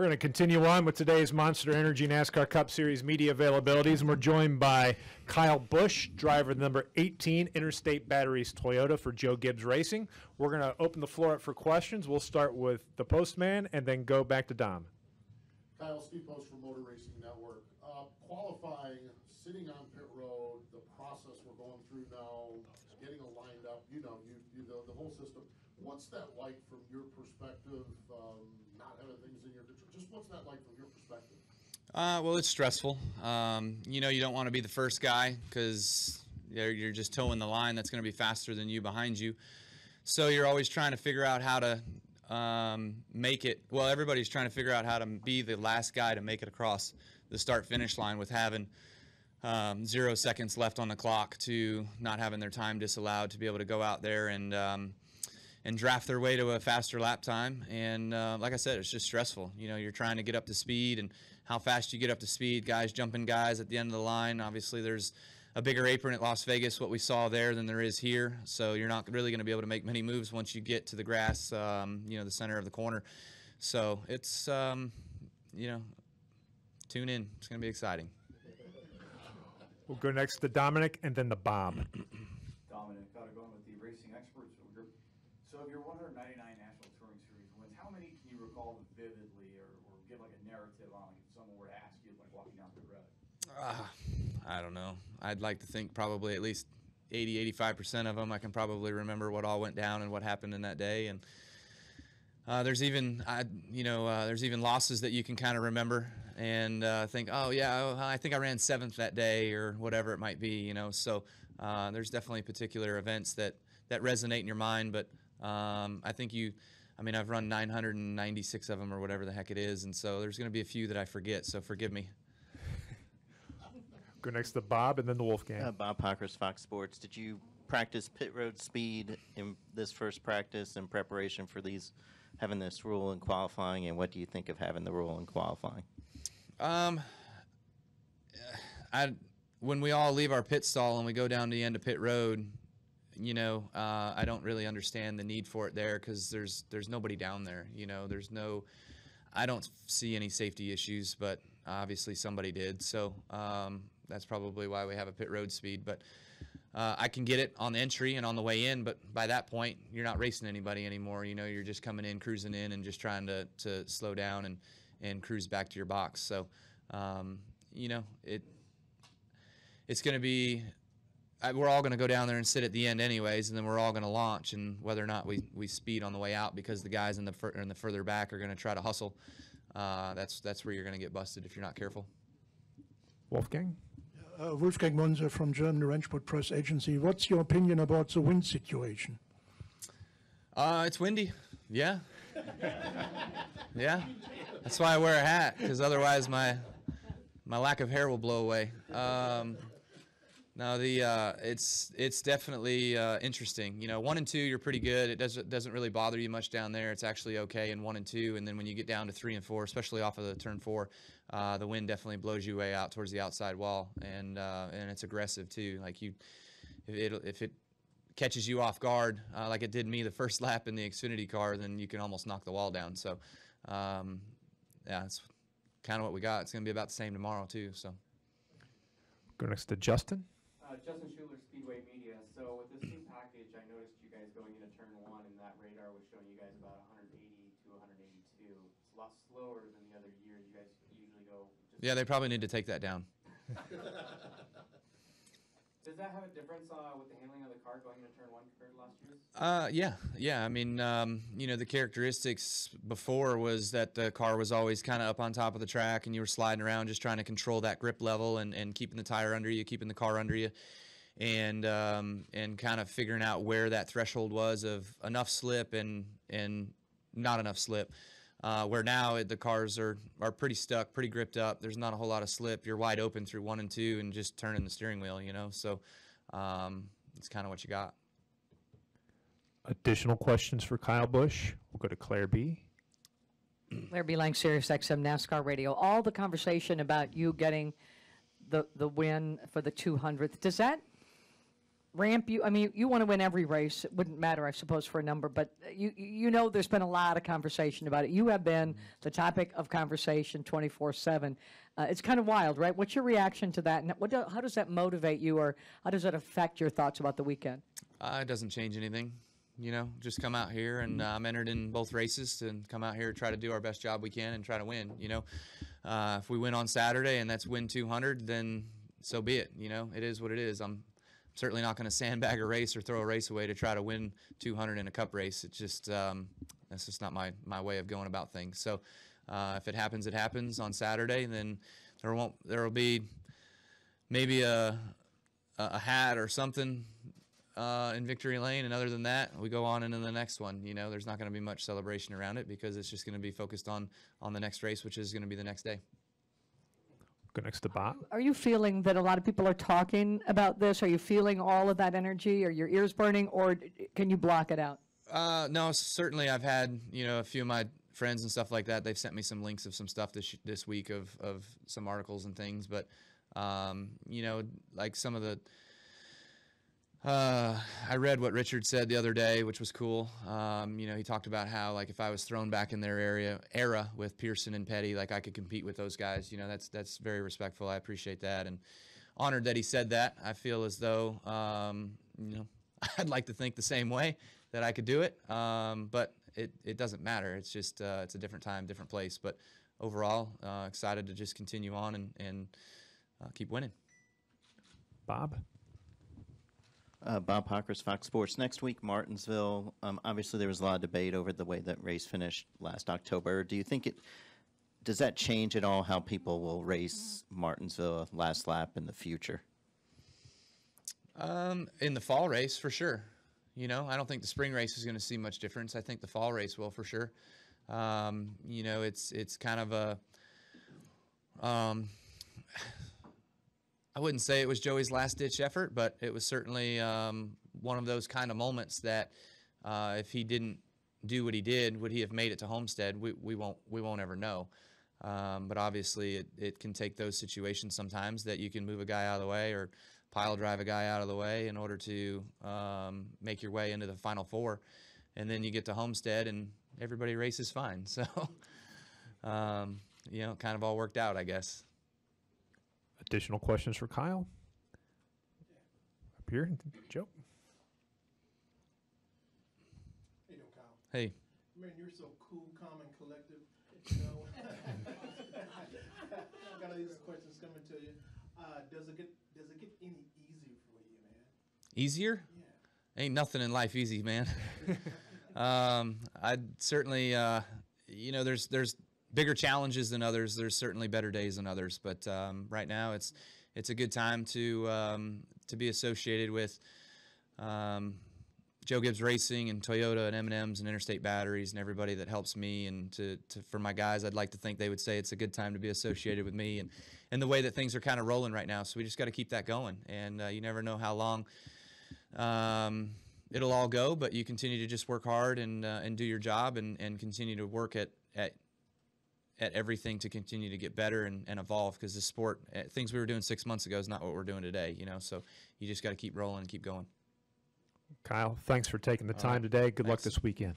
We're going to continue on with today's Monster Energy NASCAR Cup Series media availabilities, and we're joined by Kyle Busch, driver number 18, Interstate Batteries Toyota for Joe Gibbs Racing. We're going to open the floor up for questions. We'll start with the postman and then go back to Dom. Kyle, Speed Post for Motor Racing Network. Qualifying, sitting on pit road, the process we're going through now, getting it lined up, you know, the whole system. What's that like from your perspective, not having things in your control? Just what's that like from your perspective? Well, it's stressful. You know, you don't want to be the first guy because you're just towing the line that's going to be faster than you behind you. So you're always trying to figure out how to make it. Well, everybody's trying to figure out how to be the last guy to make it across the start-finish line with having 0 seconds left on the clock to not having their time disallowed to be able to go out there and draft their way to a faster lap time. And like I said, it's just stressful. You know, you're trying to get up to speed, and how fast you get up to speed, guys jumping guys at the end of the line. Obviously, there's a bigger apron at Las Vegas, what we saw there, than there is here. So you're not really going to be able to make many moves once you get to the grass, you know, the center of the corner. So it's, you know, tune in. It's going to be exciting. We'll go next to Dominic and then the Bob. Dominic, got to go with the Racing Experts group. So of your 199 National Touring Series wins, how many can you recall vividly or give like a narrative on, like if someone were to ask you, like walking down the road? I don't know. I'd like to think probably at least 80–85% of them I can probably remember what all went down and what happened in that day. And there's even there's even losses that you can kind of remember and think, oh yeah, I think I ran 7th that day or whatever it might be, you know. So there's definitely particular events that resonate in your mind. But I think I've run 996 of them or whatever the heck it is, and so there's going to be a few that I forget. So forgive me. Go next to Bob and then the Wolfgang. Bob Pockers, Fox Sports. Did you practice pit road speed in this first practice in preparation for having this rule in qualifying, and what do you think of having the rule in qualifying? When we all leave our pit stall and we go down to the end of pit road, you know, I don't really understand the need for it there because there's nobody down there. You know, I don't see any safety issues, but obviously somebody did. So that's probably why we have a pit road speed. But I can get it on the entry and on the way in, but by that point, you're not racing anybody anymore. You know, you're just coming in, cruising in, and just trying to slow down and cruise back to your box. So, you know, it's going to be we're all going to go down there and sit at the end anyways, and then we're all going to launch. And whether or not we speed on the way out because the guys in the further back are going to try to hustle, that's where you're going to get busted if you're not careful. Wolfgang? Wolfgang Monser from German Rennsport Press Agency. What's your opinion about the wind situation? It's windy. Yeah. Yeah. That's why I wear a hat, because otherwise my lack of hair will blow away. No, it's definitely interesting. You know, 1 and 2 you're pretty good. It doesn't really bother you much down there. It's actually okay in 1 and 2, and then when you get down to 3 and 4, especially off of the turn 4, the wind definitely blows you way out towards the outside wall, and it's aggressive too. Like if it catches you off guard, like it did me the first lap in the Xfinity car, then you can almost knock the wall down. So, yeah, it's kind of what we got. It's going to be about the same tomorrow too. So, go next to Justin. Justin Schuler, Speedway Media. So with this new package, I noticed you guys going into turn 1, and that radar was showing you guys about 180 to 182. It's a lot slower than the other years. You guys usually go. Yeah, they probably need to take that down. Does that have a difference with the handling of the car going into turn 1 compared to last year's? Yeah. I mean, you know, the characteristics before was that the car was always kind of up on top of the track, and you were sliding around just trying to control that grip level and keeping the tire under you, keeping the car under you, and kind of figuring out where that threshold was of enough slip and not enough slip. Where now the cars are pretty stuck, pretty gripped up. There's not a whole lot of slip. You're wide open through 1 and 2 and just turning the steering wheel, you know. So it's kind of what you got. Additional questions for Kyle Busch? We'll go to Claire B. Claire B. Lang, Sirius XM NASCAR Radio. All the conversation about you getting the win for the 200th, does that ramp you? I mean, you want to win every race. It wouldn't matter, I suppose, for a number, but you know there's been a lot of conversation about it. You have been the topic of conversation 24/7. It's kind of wild, right? What's your reaction to that, and how does that motivate you, or how does that affect your thoughts about the weekend? It doesn't change anything. You know, just come out here, and I'm entered in both races, and come out here, try to do our best job we can, and try to win. You know, if we win on Saturday and that's win 200, then so be it. You know, it is what it is. I'm certainly not going to sandbag a race or throw a race away to try to win 200 in a cup race. It's just that's just not my way of going about things. So if it happens on Saturday, then there will be maybe a hat or something in victory lane, and other than that, we go on into the next one. You know, there's not going to be much celebration around it because it's just going to be focused on the next race, which is going to be the next day. Go next to Bob. Are you feeling that a lot of people are talking about this? Are you feeling all of that energy? Are your ears burning, or can you block it out? No, certainly I've had, you know, a few of my friends and stuff like that. They've sent me some links of some stuff this week of some articles and things, but you know, like some of the I read what Richard said the other day, which was cool. You know, he talked about how, like, if I was thrown back in their era with Pearson and Petty, like, I could compete with those guys. You know, that's very respectful. I appreciate that, and honored that he said that. I feel as though, you know, I'd like to think the same way, that I could do it, but it doesn't matter. It's just it's a different time, different place. But overall, excited to just continue on and keep winning. Bob? Bob Hockers, Fox Sports. Next week, Martinsville. Obviously, there was a lot of debate over the way that race finished last October. Do you think does that change at all how people will race Martinsville last lap in the future? In the fall race, for sure. You know, I don't think the spring race is going to see much difference. I think the fall race will, for sure. You know, it's kind of a I wouldn't say it was Joey's last-ditch effort, but it was certainly one of those kind of moments that if he didn't do what he did, would he have made it to Homestead? We won't ever know. But obviously, it can take those situations sometimes that you can move a guy out of the way or pile drive a guy out of the way in order to make your way into the Final Four, and then you get to Homestead and everybody races fine. So, you know, kind of all worked out, I guess. Additional questions for Kyle? Up here, Joe. Hey, no, Kyle. Hey. Man, you're so cool, calm, and collective. You know, I got all these questions coming to you. Does it get any easier for you, man? Easier? Yeah. Ain't nothing in life easy, man. I'd certainly, you know, there's bigger challenges than others. There's certainly better days than others, but right now it's a good time to be associated with Joe Gibbs Racing and Toyota and M&M's and Interstate Batteries and everybody that helps me. And for my guys, I'd like to think they would say it's a good time to be associated with me and the way that things are kind of rolling right now. So we just got to keep that going. And you never know how long it'll all go, but you continue to just work hard and do your job and continue to work at everything to continue to get better and evolve, because the sport, things we were doing 6 months ago is not what we're doing today, you know, so you just got to keep rolling and keep going. Kyle, thanks for taking the time today. Good luck Thanks. this weekend.